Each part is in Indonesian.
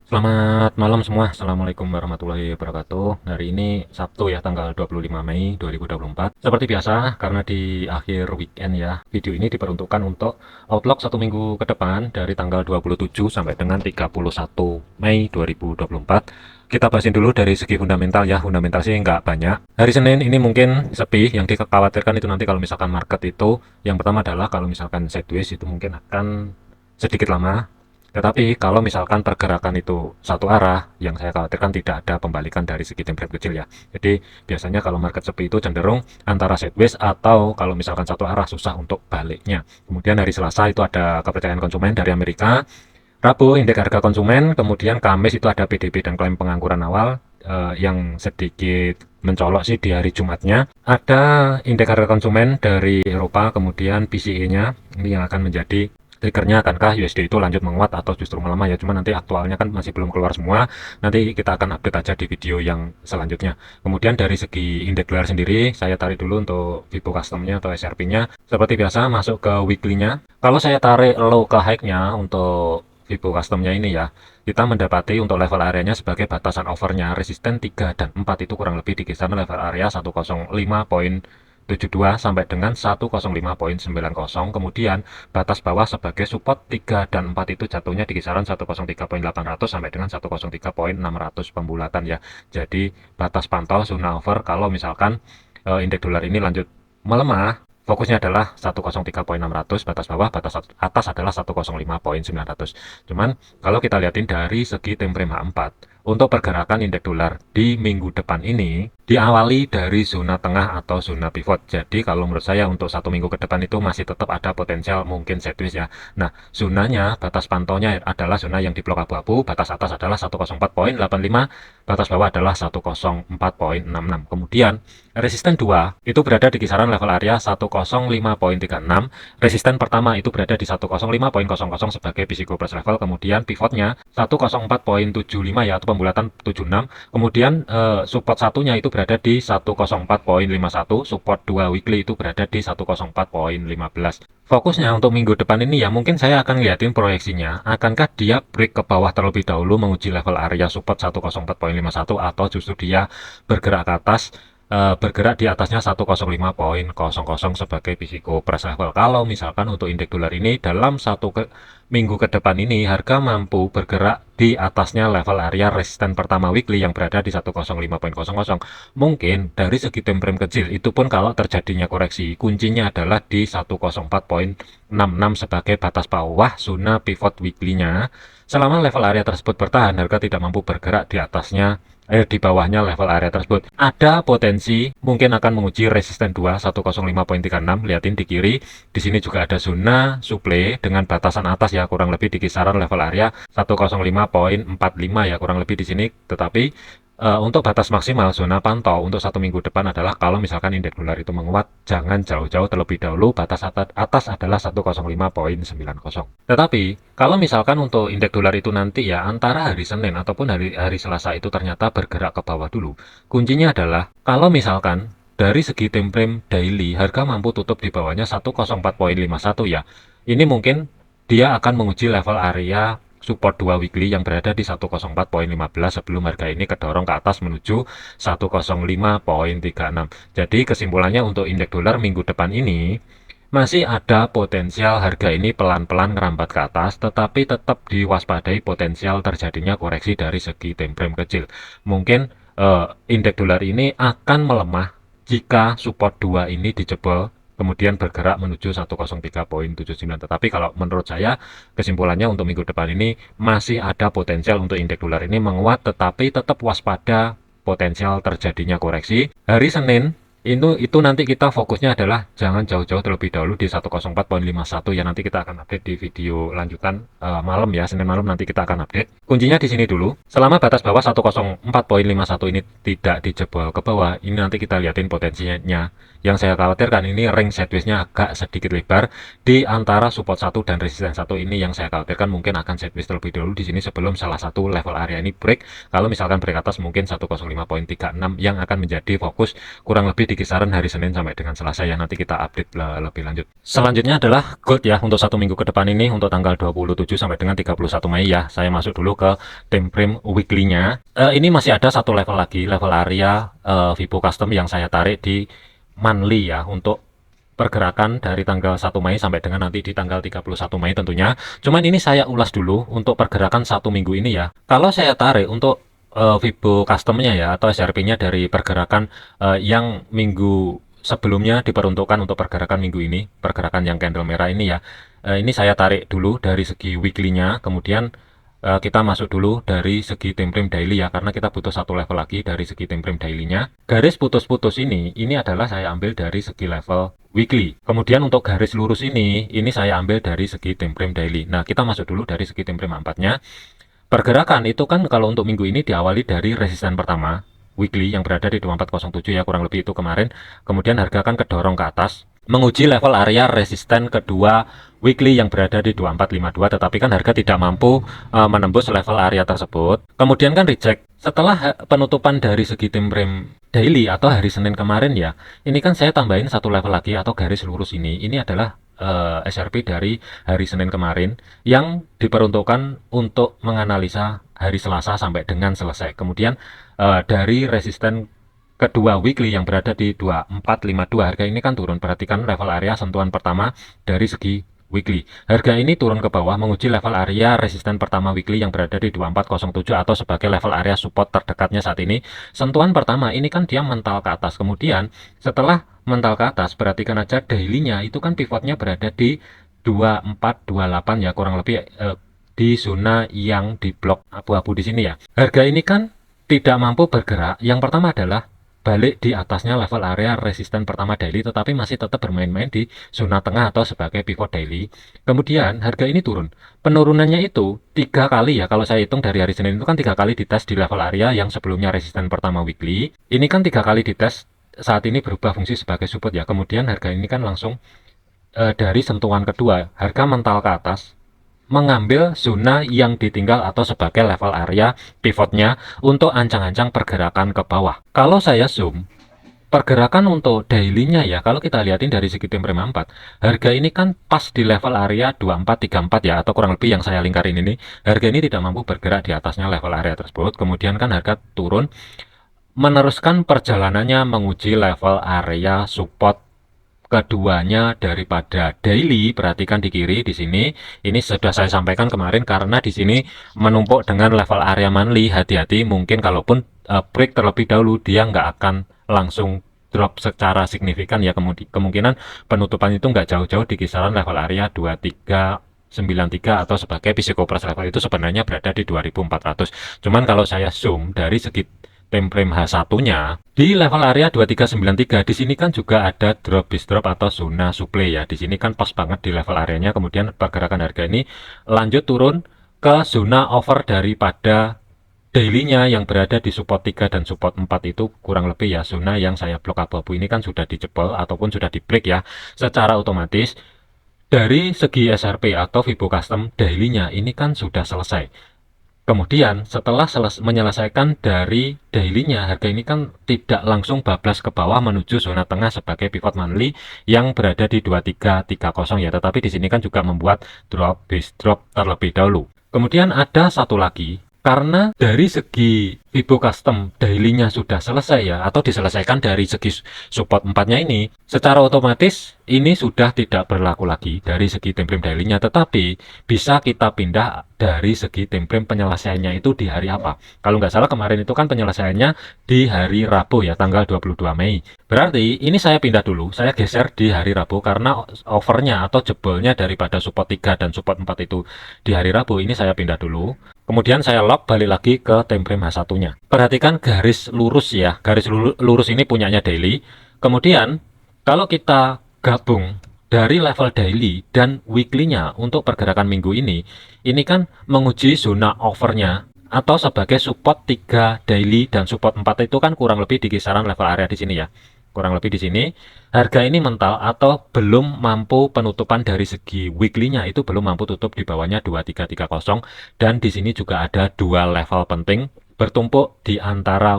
Selamat malam semua. Assalamualaikum warahmatullahi wabarakatuh. Hari ini Sabtu ya, tanggal 25 Mei 2024. Seperti biasa, karena di akhir weekend ya, video ini diperuntukkan untuk outlook satu minggu ke depan dari tanggal 27 sampai dengan 31 Mei 2024. Kita bahasin dulu dari segi fundamental ya. Fundamental sih nggak banyak. Hari Senin ini mungkin sepi. Yang dikhawatirkan itu nanti kalau misalkan market itu, yang pertama adalah kalau misalkan sideways itu mungkin akan sedikit lama. Tetapi kalau misalkan pergerakan itu satu arah, yang saya khawatirkan tidak ada pembalikan dari segi time frame kecil ya. Jadi biasanya kalau market sepi itu cenderung antara sideways atau kalau misalkan satu arah susah untuk baliknya. Kemudian hari Selasa itu ada kepercayaan konsumen dari Amerika, Rabu indeks harga konsumen, kemudian Kamis itu ada PDB dan klaim pengangguran awal yang sedikit mencolok sih di hari Jumatnya. Ada indeks harga konsumen dari Eropa, kemudian PCE-nya ini yang akan menjadi triggernya, akankah USD itu lanjut menguat atau justru melemah ya. Cuma nanti aktualnya kan masih belum keluar semua. Nanti kita akan update aja di video yang selanjutnya. Kemudian dari segi indeks dolar sendiri, saya tarik dulu untuk Vibo customnya atau SRP-nya. Seperti biasa masuk ke weekly-nya. Kalau saya tarik low ke high-nya untuk Vibo customnya ini ya, kita mendapati untuk level areanya sebagai batasan overnya resisten 3 dan 4 itu kurang lebih di kisaran level area 105,72 sampai dengan 105,90. Kemudian batas bawah sebagai support 3 dan 4 itu jatuhnya di kisaran 103,800 sampai dengan 103,600 pembulatan ya. Jadi batas pantau zona over kalau misalkan indeks dolar ini lanjut melemah, fokusnya adalah 103,600 batas bawah, batas atas adalah 105,900. Cuman kalau kita lihatin dari segi time frame H4, untuk pergerakan indeks dolar di minggu depan ini diawali dari zona tengah atau zona pivot. Jadi kalau menurut saya untuk satu minggu ke depan itu masih tetap ada potensial mungkin sideways ya. Nah, zonanya batas pantaunya adalah zona yang di blok abu-abu, batas atas adalah 104,85, batas bawah adalah 104,66. Kemudian resisten 2 itu berada di kisaran level area 105,36. Resisten pertama itu berada di 105,00 sebagai physical price level. Kemudian pivotnya 104,75 ya, atau pembulatan 76. Kemudian support satunya itu berada di 104,51. Support 2 weekly itu berada di 104,15. Fokusnya untuk minggu depan ini ya, mungkin saya akan lihatin proyeksinya. Akankah dia break ke bawah terlebih dahulu menguji level area support 104,51 atau justru dia bergerak ke atas, bergerak di atasnya 105,00 sebagai physical price level. Kalau misalkan untuk indeks dolar ini dalam minggu ke depan ini harga mampu bergerak di atasnya level area resisten pertama weekly yang berada di 105,00. Mungkin dari segi time frame kecil itu pun kalau terjadinya koreksi, kuncinya adalah di 104,66 sebagai batas bawah zona pivot weekly-nya. Selama level area tersebut bertahan, harga tidak mampu bergerak di atasnya, di bawahnya level area tersebut. Ada potensi mungkin akan menguji resisten 2 105,36. Lihatin di kiri. Di sini juga ada zona supply dengan batasan atas ya, kurang lebih di kisaran level area 105,45 ya, kurang lebih di sini. Tetapi untuk batas maksimal zona pantau untuk satu minggu depan adalah kalau misalkan indeks dolar itu menguat, jangan jauh-jauh terlebih dahulu. Batas atas adalah 105,90. Tetapi kalau misalkan untuk indeks dolar itu nanti ya antara hari Senin ataupun hari Selasa itu ternyata bergerak ke bawah dulu. Kuncinya adalah kalau misalkan dari segi time frame daily harga mampu tutup di bawahnya 104,51 ya. Ini mungkin dia akan menguji level area support 2 weekly yang berada di 104,15 sebelum harga ini kedorong ke atas menuju 105,36. Jadi kesimpulannya untuk indeks dolar minggu depan ini masih ada potensial harga ini pelan-pelan merambat ke atas, tetapi tetap diwaspadai potensial terjadinya koreksi dari segi time frame kecil. Mungkin indeks dolar ini akan melemah jika support 2 ini dijebol, kemudian bergerak menuju 103,79. Tetapi kalau menurut saya, kesimpulannya untuk minggu depan ini masih ada potensial untuk indeks dolar ini menguat, tetapi tetap waspada potensial terjadinya koreksi. Hari Senin itu nanti kita fokusnya adalah jangan jauh-jauh terlebih dahulu di 104,51 ya, nanti kita akan update di video lanjutan malam ya, Senin malam nanti kita akan update. Kuncinya di sini dulu. Selama batas bawah 104,51 ini tidak dijebol ke bawah, ini nanti kita lihatin potensinya. Yang saya khawatirkan ini ring sideways-nya agak sedikit lebar di antara support 1 dan resisten 1 ini, yang saya khawatirkan mungkin akan sideways terlebih dahulu di sini sebelum salah satu level area ini break. Kalau misalkan break atas mungkin 105,36 yang akan menjadi fokus kurang lebih di kisaran hari Senin sampai dengan Selasa ya. Nanti kita update lebih lanjut. Selanjutnya adalah gold ya, untuk 1 minggu ke depan ini, untuk tanggal 27 sampai dengan 31 Mei ya. Saya masuk dulu ke time frame weekly-nya. Ini masih ada satu level lagi, level area Vibo Custom yang saya tarik di monthly ya, untuk pergerakan dari tanggal 1 Mei sampai dengan nanti di tanggal 31 Mei tentunya. Cuman ini saya ulas dulu untuk pergerakan 1 minggu ini ya. Kalau saya tarik untuk Vibo customnya ya, atau SRP-nya dari pergerakan yang minggu sebelumnya diperuntukkan untuk pergerakan minggu ini, pergerakan yang candle merah ini ya. Ini saya tarik dulu dari segi weekly-nya, kemudian kita masuk dulu dari segi time frame daily ya, karena kita butuh satu level lagi dari segi time frame daily-nya. Garis putus-putus ini adalah saya ambil dari segi level weekly. Kemudian untuk garis lurus ini saya ambil dari segi time frame daily. Nah, kita masuk dulu dari segi time frame 4-nya. Pergerakan itu kan kalau untuk minggu ini diawali dari resisten pertama, weekly, yang berada di 2407 ya, kurang lebih itu kemarin. Kemudian harga akan kedorong ke atas, menguji level area resisten kedua weekly yang berada di 2452, tetapi kan harga tidak mampu menembus level area tersebut. Kemudian kan reject. Setelah penutupan dari segi time frame daily atau hari Senin kemarin ya, ini kan saya tambahin satu level lagi atau garis lurus ini adalah SRP dari hari Senin kemarin yang diperuntukkan untuk menganalisa hari Selasa sampai dengan selesai. Kemudian dari resisten kedua weekly yang berada di 2452, harga ini kan turun. Perhatikan level area sentuhan pertama dari segi weekly. Harga ini turun ke bawah menguji level area resisten pertama weekly yang berada di 2407 atau sebagai level area support terdekatnya saat ini. Sentuhan pertama ini kan dia mental ke atas. Kemudian setelah mental ke atas, perhatikan aja daily-nya itu kan pivotnya berada di 2428 ya, kurang lebih di zona yang di blok abu-abu di sini ya. Harga ini kan tidak mampu bergerak. Yang pertama adalah balik di atasnya level area resisten pertama daily, tetapi masih tetap bermain-main di zona tengah atau sebagai pivot daily. Kemudian harga ini turun. Penurunannya itu 3 kali ya, kalau saya hitung dari hari Senin itu kan 3 kali dites di level area yang sebelumnya resisten pertama weekly. Ini kan 3 kali dites, saat ini berubah fungsi sebagai support ya. Kemudian harga ini kan langsung dari sentuhan kedua, harga mental ke atas, mengambil zona yang ditinggal atau sebagai level area pivotnya untuk ancang-ancang pergerakan ke bawah. Kalau saya zoom, pergerakan untuk daily-nya ya, kalau kita lihatin dari segi time frame 4, harga ini kan pas di level area 2434 ya, atau kurang lebih yang saya lingkarin ini. Harga ini tidak mampu bergerak di atasnya level area tersebut. Kemudian kan harga turun, meneruskan perjalanannya menguji level area support keduanya daripada daily. Perhatikan di kiri di sini, ini sudah saya sampaikan kemarin, karena di sini menumpuk dengan level area monthly. Hati-hati, mungkin kalaupun break terlebih dahulu dia nggak akan langsung drop secara signifikan ya. Kemungkinan penutupan itu nggak jauh-jauh di kisaran level area 2393 atau sebagai psikopress level itu sebenarnya berada di 2400. Cuman kalau saya zoom dari segi time frame H1-nya di level area 2393, di sini kan juga ada drop bis drop atau zona supply ya. Di sini kan pas banget di level areanya. Kemudian pergerakan harga ini lanjut turun ke zona over daripada daily-nya yang berada di support 3 dan support 4 itu, kurang lebih ya zona yang saya blok abu-abu ini kan sudah dijebol ataupun sudah di break ya. Secara otomatis dari segi SRP atau Vibo Custom daily-nya ini kan sudah selesai. Kemudian setelah menyelesaikan dari daily-nya, harga ini kan tidak langsung bablas ke bawah menuju zona tengah sebagai pivot monthly yang berada di 2330 ya, tetapi di sini kan juga membuat drop base drop terlebih dahulu. Kemudian ada satu lagi, karena dari segi Vibo Custom daily-nya sudah selesai ya, atau diselesaikan dari segi support 4-nya ini, secara otomatis ini sudah tidak berlaku lagi dari segi time frame daily-nya, tetapi bisa kita pindah dari segi time frame penyelesaiannya itu di hari apa. Kalau nggak salah kemarin itu kan penyelesaiannya di hari Rabu ya, tanggal 22 Mei. Berarti ini saya pindah dulu, saya geser di hari Rabu, karena overnya atau jebolnya daripada support 3 dan support 4 itu di hari Rabu, ini saya pindah dulu. Kemudian saya lock balik lagi ke time frame H1-nya. Perhatikan garis lurus ya, garis lurus ini punyanya daily. Kemudian kalau kita gabung dari level daily dan weekly-nya untuk pergerakan minggu ini kan menguji zona overnya atau sebagai support 3 daily dan support 4 itu kan kurang lebih di kisaran level area di sini ya. Kurang lebih di sini, harga ini mental atau belum mampu penutupan dari segi weekly-nya itu belum mampu tutup di bawahnya 2330, dan di sini juga ada dua level penting bertumpuk di antara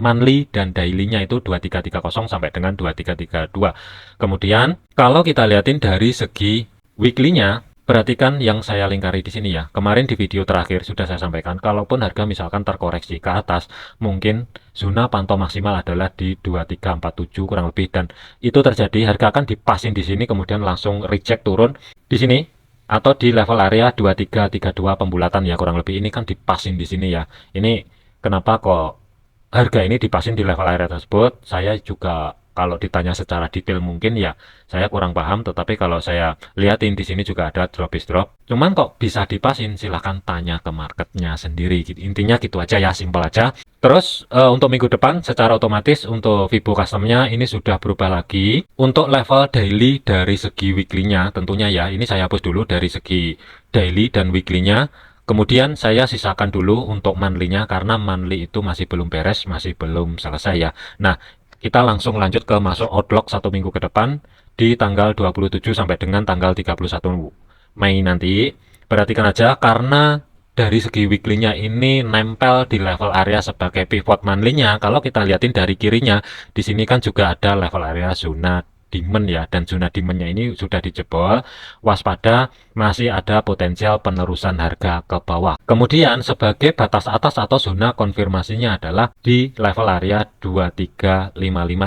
monthly dan daily-nya itu 2330 sampai dengan 2332. Kemudian kalau kita lihatin dari segi weekly-nya, perhatikan yang saya lingkari di sini ya. Kemarin di video terakhir sudah saya sampaikan, kalaupun harga misalkan terkoreksi ke atas, mungkin zona pantau maksimal adalah di 2347 kurang lebih, dan itu terjadi harga akan dipasin di sini kemudian langsung reject turun di sini atau di level area 2332 pembulatan ya, kurang lebih ini kan dipasin di sini ya. Ini kenapa kok harga ini dipasin di level area tersebut? Saya juga kalau ditanya secara detail mungkin ya saya kurang paham, tetapi kalau saya lihatin di sini juga ada drop is drop. Cuman kok bisa dipasin, silahkan tanya ke marketnya sendiri. Intinya gitu aja ya, simpel aja. Terus untuk minggu depan secara otomatis untuk Fibo customnya ini sudah berubah lagi. Untuk level daily dari segi weekly-nya tentunya ya, ini saya hapus dulu dari segi daily dan weekly-nya. Kemudian saya sisakan dulu untuk monthly-nya karena monthly itu masih belum beres, masih belum selesai ya. Nah, kita langsung lanjut ke masuk outlook 1 minggu ke depan di tanggal 27 sampai dengan tanggal 31 Mei nanti. Perhatikan aja karena dari segi weekly-nya ini nempel di level area sebagai pivot monthly-nya. Kalau kita lihatin dari kirinya, di sini kan juga ada level area zona demand ya, dan zona demand-nya ini sudah dijebol. Waspada, masih ada potensial penerusan harga ke bawah. Kemudian sebagai batas atas atau zona konfirmasinya adalah di level area 2355,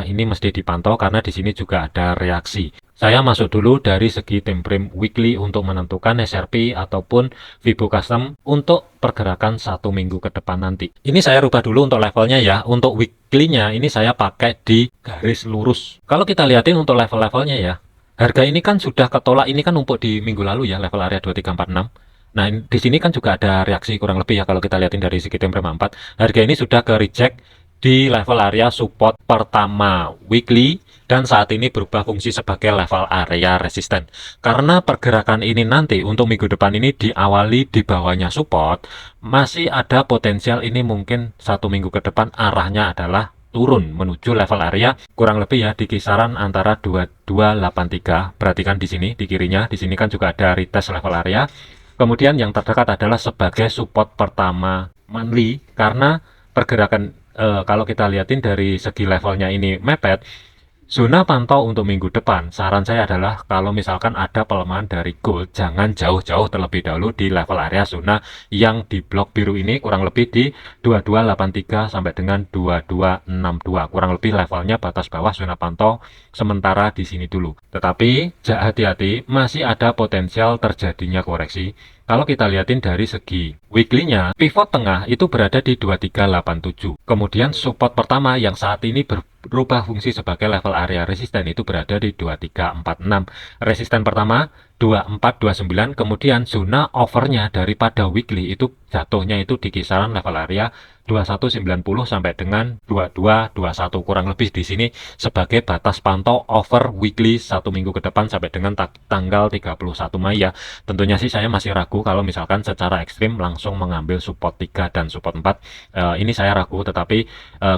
ini mesti dipantau karena di sini juga ada reaksi. Saya masuk dulu dari segi time frame weekly untuk menentukan SRP ataupun Fibo Custom untuk pergerakan 1 minggu ke depan nanti. Ini saya rubah dulu untuk levelnya ya. Untuk weekly-nya ini saya pakai di garis lurus. Kalau kita lihatin untuk level-levelnya ya, harga ini kan sudah ketolak, ini kan numpuk di minggu lalu ya, level area 2346. Nah, di sini kan juga ada reaksi kurang lebih ya kalau kita lihatin dari segi time frame 4. Harga ini sudah ke reject di level area support pertama weekly dan saat ini berubah fungsi sebagai level area resisten. Karena pergerakan ini nanti untuk minggu depan ini diawali di bawahnya support, masih ada potensial ini mungkin 1 minggu ke depan arahnya adalah turun menuju level area kurang lebih ya di kisaran antara 2283. Perhatikan di sini di kirinya, di sini kan juga ada retest level area. Kemudian yang terdekat adalah sebagai support pertama monthly karena pergerakan kalau kita lihatin dari segi levelnya ini mepet. Zona pantau untuk minggu depan, saran saya adalah kalau misalkan ada pelemahan dari gold, jangan jauh-jauh terlebih dahulu di level area zona yang di blok biru ini, kurang lebih di 2283 sampai dengan 2262. Kurang lebih levelnya batas bawah zona pantau sementara di sini dulu. Tetapi hati-hati, masih ada potensial terjadinya koreksi. Kalau kita lihatin dari segi weekly-nya, pivot tengah itu berada di 2387. Kemudian support pertama yang saat ini berubah fungsi sebagai level area resisten itu berada di 2346. Resisten pertama 2429, kemudian zona overnya daripada weekly itu jatuhnya itu di kisaran level area 2190 sampai dengan 2221, kurang lebih di sini sebagai batas pantau over weekly 1 minggu ke depan sampai dengan tanggal 31 Mei ya. Tentunya sih saya masih ragu kalau misalkan secara ekstrim langsung mengambil support 3 dan support 4. Ini saya ragu, tetapi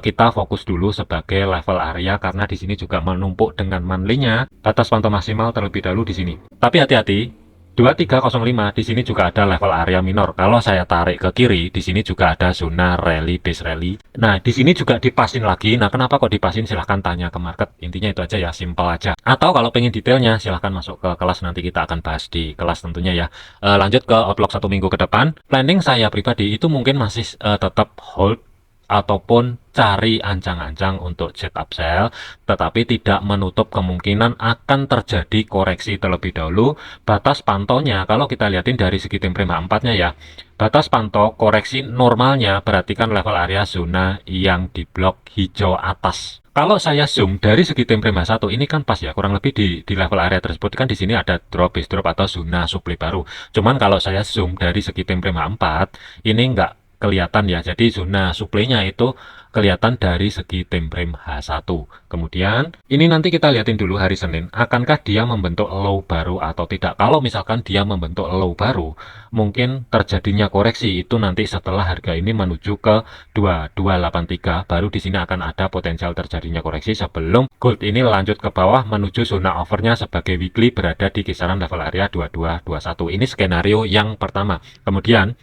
kita fokus dulu sebagai level area karena di sini juga menumpuk dengan monthly-nya batas pantau maksimal terlebih dahulu di sini. Tapi hati-hati, 2305 di sini juga ada level area minor. Kalau saya tarik ke kiri, di sini juga ada zona rally base rally. Nah, di sini juga dipasin lagi. Nah, kenapa kok dipasin? Silahkan tanya ke market. Intinya itu aja ya, simpel aja. Atau kalau pengen detailnya, silahkan masuk ke kelas, nanti kita akan bahas di kelas tentunya ya. Lanjut ke outlook 1 minggu ke depan. Planning saya pribadi itu mungkin masih tetap hold ataupun cari ancang-ancang untuk jet upsell, tetapi tidak menutup kemungkinan akan terjadi koreksi terlebih dahulu. Batas pantaunya kalau kita lihatin dari segi time frame 4-nya ya, batas pantau koreksi normalnya perhatikan level area zona yang di blok hijau atas. Kalau saya zoom dari segi time frame 1 ini kan pas ya, kurang lebih di level area tersebut kan di sini ada drop is drop atau zona supply baru. Cuman kalau saya zoom dari segi time frame 4 ini enggak kelihatan ya, jadi zona supply-nya itu kelihatan dari segi time frame H1. Kemudian ini nanti kita lihatin dulu hari Senin, akankah dia membentuk low baru atau tidak. Kalau misalkan dia membentuk low baru, mungkin terjadinya koreksi itu nanti setelah harga ini menuju ke 2283, baru di sini akan ada potensial terjadinya koreksi sebelum gold ini lanjut ke bawah menuju zona overnya sebagai weekly berada di kisaran level area 2221. Ini skenario yang pertama. Kemudian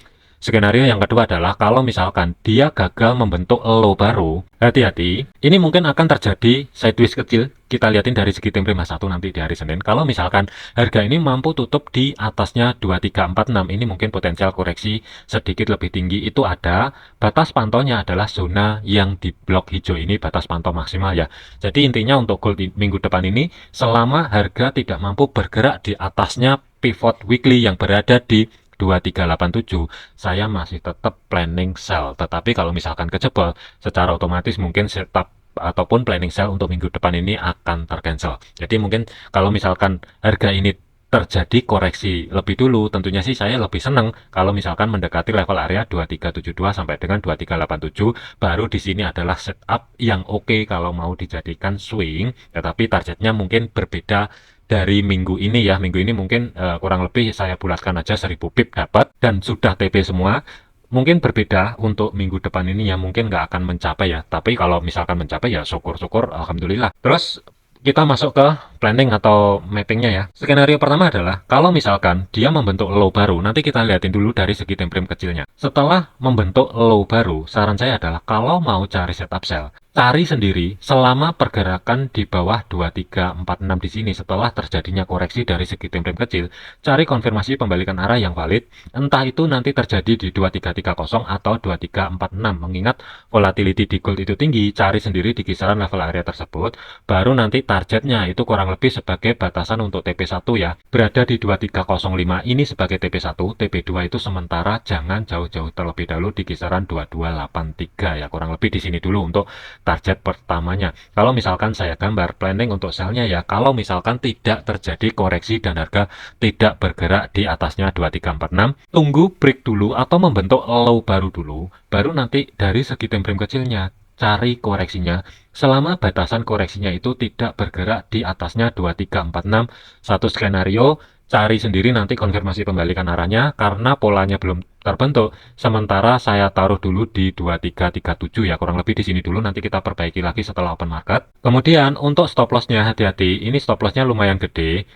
Skenario yang kedua adalah kalau misalkan dia gagal membentuk low baru, hati-hati, ini mungkin akan terjadi sideways kecil. Kita lihatin dari segi time frame H1 nanti di hari Senin. Kalau misalkan harga ini mampu tutup di atasnya 2346, ini mungkin potensial koreksi sedikit lebih tinggi. Itu ada batas pantaunya adalah zona yang di blok hijau ini, batas pantau maksimal ya. Jadi intinya untuk gold minggu depan ini, selama harga tidak mampu bergerak di atasnya pivot weekly yang berada di 2387, saya masih tetap planning sell. Tetapi kalau misalkan kejebol, secara otomatis mungkin setup ataupun planning sell untuk minggu depan ini akan tercancel. Jadi mungkin kalau misalkan harga ini terjadi koreksi lebih dulu, tentunya sih saya lebih senang kalau misalkan mendekati level area 2372 sampai dengan 2387, baru di sini adalah setup yang oke kalau mau dijadikan swing, tetapi targetnya mungkin berbeda dari minggu ini ya. Minggu ini mungkin kurang lebih saya bulatkan aja 1000 pip dapat dan sudah TP semua. Mungkin berbeda untuk minggu depan ini ya, mungkin nggak akan mencapai ya. Tapi kalau misalkan mencapai ya syukur-syukur, alhamdulillah. Terus kita masuk ke planning atau mappingnya ya. Skenario pertama adalah kalau misalkan dia membentuk low baru, nanti kita lihatin dulu dari segi time frame kecilnya. Setelah membentuk low baru, saran saya adalah kalau mau cari setup sell, cari sendiri selama pergerakan di bawah 2346 di sini. Setelah terjadinya koreksi dari segi time frame kecil, cari konfirmasi pembalikan arah yang valid, entah itu nanti terjadi di 2330 atau 2346. Mengingat volatility di gold itu tinggi, cari sendiri di kisaran level area tersebut, baru nanti targetnya itu kurang lebih sebagai batasan untuk TP1 ya, berada di 2305 ini sebagai TP1. TP2 itu sementara jangan jauh-jauh terlebih dahulu di kisaran 2283 ya, kurang lebih di sini dulu untuk target pertamanya. Kalau misalkan saya gambar planning untuk sellnya ya, kalau misalkan tidak terjadi koreksi dan harga tidak bergerak di atasnya 2346, tunggu break dulu atau membentuk low baru dulu, baru nanti dari segi time frame kecilnya cari koreksinya. Selama batasan koreksinya itu tidak bergerak di atasnya 2346, satu skenario cari sendiri nanti konfirmasi pembalikan arahnya karena polanya belum terbentuk. Sementara saya taruh dulu di 2337 ya, kurang lebih di sini dulu, nanti kita perbaiki lagi setelah open market. Kemudian untuk stop lossnya hati-hati, ini stop lossnya lumayan gede.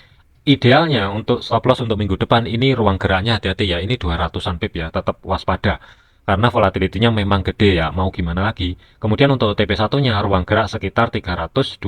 Idealnya untuk stop loss untuk minggu depan ini ruang geraknya hati-hati ya, ini 200-an pip ya, tetap waspada karena volatility-nya memang gede ya, mau gimana lagi. Kemudian untuk TP1-nya ruang gerak sekitar 325,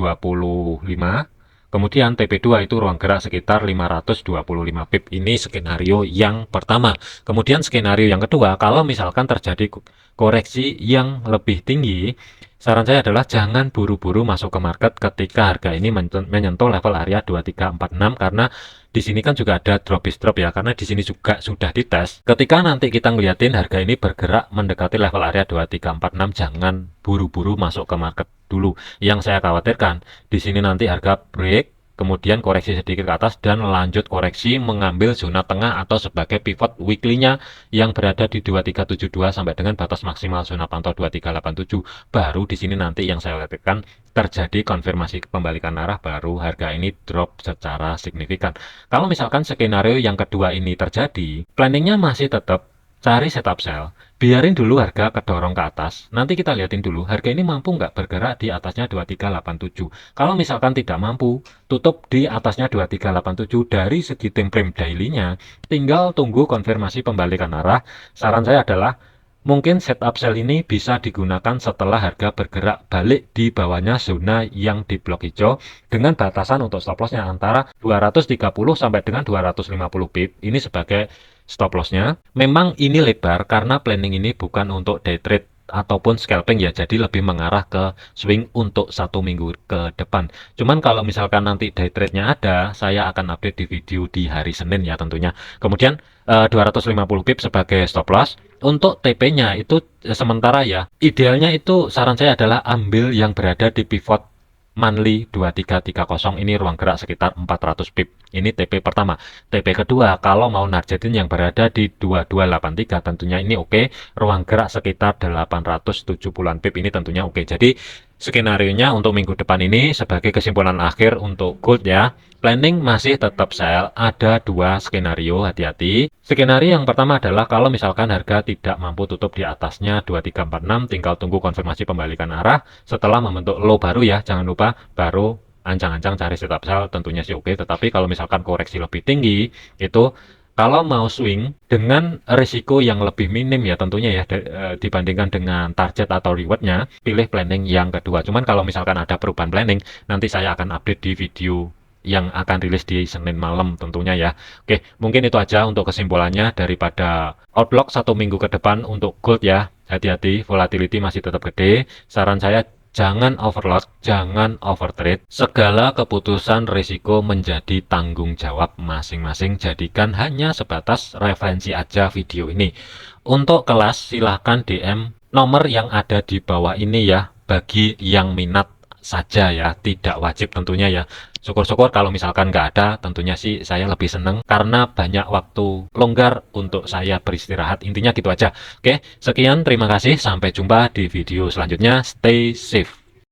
kemudian TP2 itu ruang gerak sekitar 525 pip. Ini skenario yang pertama. Kemudian skenario yang kedua, kalau misalkan terjadi koreksi yang lebih tinggi, saran saya adalah jangan buru-buru masuk ke market ketika harga ini menyentuh level area 2346, karena di sini kan juga ada drop ya, karena di sini juga sudah dites. Ketika nanti kita ngeliatin harga ini bergerak mendekati level area 2346, jangan buru-buru masuk ke market dulu. Yang saya khawatirkan di sini nanti harga break, kemudian koreksi sedikit ke atas dan lanjut koreksi mengambil zona tengah atau sebagai pivot weekly-nya yang berada di 2372 sampai dengan batas maksimal zona pantau 2387. Baru di sini nanti yang saya khawatirkan terjadi konfirmasi pembalikan arah, baru harga ini drop secara signifikan. Kalau misalkan skenario yang kedua ini terjadi, planningnya masih tetap cari setup sell, biarin dulu harga kedorong ke atas, nanti kita lihatin dulu harga ini mampu nggak bergerak di atasnya 2387. Kalau misalkan tidak mampu, tutup di atasnya 2387 dari segi time frame daily-nya, tinggal tunggu konfirmasi pembalikan arah. Saran saya adalah mungkin setup sell ini bisa digunakan setelah harga bergerak balik di bawahnya zona yang di blok hijau dengan batasan untuk stop lossnya antara 230 sampai dengan 250 pip. Ini sebagai stop lossnya. Memang ini lebar karena planning ini bukan untuk day trade ataupun scalping ya, jadi lebih mengarah ke swing untuk 1 minggu ke depan. Cuman kalau misalkan nanti day trade-nya ada, saya akan update di video di hari Senin ya tentunya. Kemudian 250 pip sebagai stop loss. Untuk TP-nya itu sementara ya, idealnya itu saran saya adalah ambil yang berada di pivot monthly 2330, ini ruang gerak sekitar 400 pip. Ini TP pertama. TP kedua, kalau mau nargetin yang berada di 2283, tentunya ini oke. Ruang gerak sekitar 870-an pip, ini tentunya oke. Jadi skenario-nya untuk minggu depan ini sebagai kesimpulan akhir untuk gold ya, planning masih tetap sell. Ada dua skenario, hati-hati. Skenario yang pertama adalah kalau misalkan harga tidak mampu tutup di atasnya 2346, tinggal tunggu konfirmasi pembalikan arah setelah membentuk low baru ya, jangan lupa, baru ancang-ancang cari setup sell, tentunya sih oke. Tetapi kalau misalkan koreksi lebih tinggi, itu Kalau mau swing dengan risiko yang lebih minim ya tentunya ya dibandingkan dengan target atau rewardnya, pilih planning yang kedua. Cuman kalau misalkan ada perubahan planning, nanti saya akan update di video yang akan rilis di Senin malam tentunya ya. Oke, mungkin itu aja untuk kesimpulannya daripada outlook 1 minggu ke depan untuk gold ya. Hati-hati, volatility masih tetap gede. Saran saya jangan overload, jangan overtrade. Segala keputusan risiko menjadi tanggung jawab masing-masing. Jadikan hanya sebatas referensi aja video ini. Untuk kelas silahkan DM nomor yang ada di bawah ini ya. Bagi yang minat saja ya, tidak wajib tentunya ya. Syukur-syukur kalau misalkan nggak ada, tentunya sih saya lebih seneng karena banyak waktu longgar untuk saya beristirahat. Intinya gitu aja. Oke, sekian, terima kasih. Sampai jumpa di video selanjutnya. Stay safe.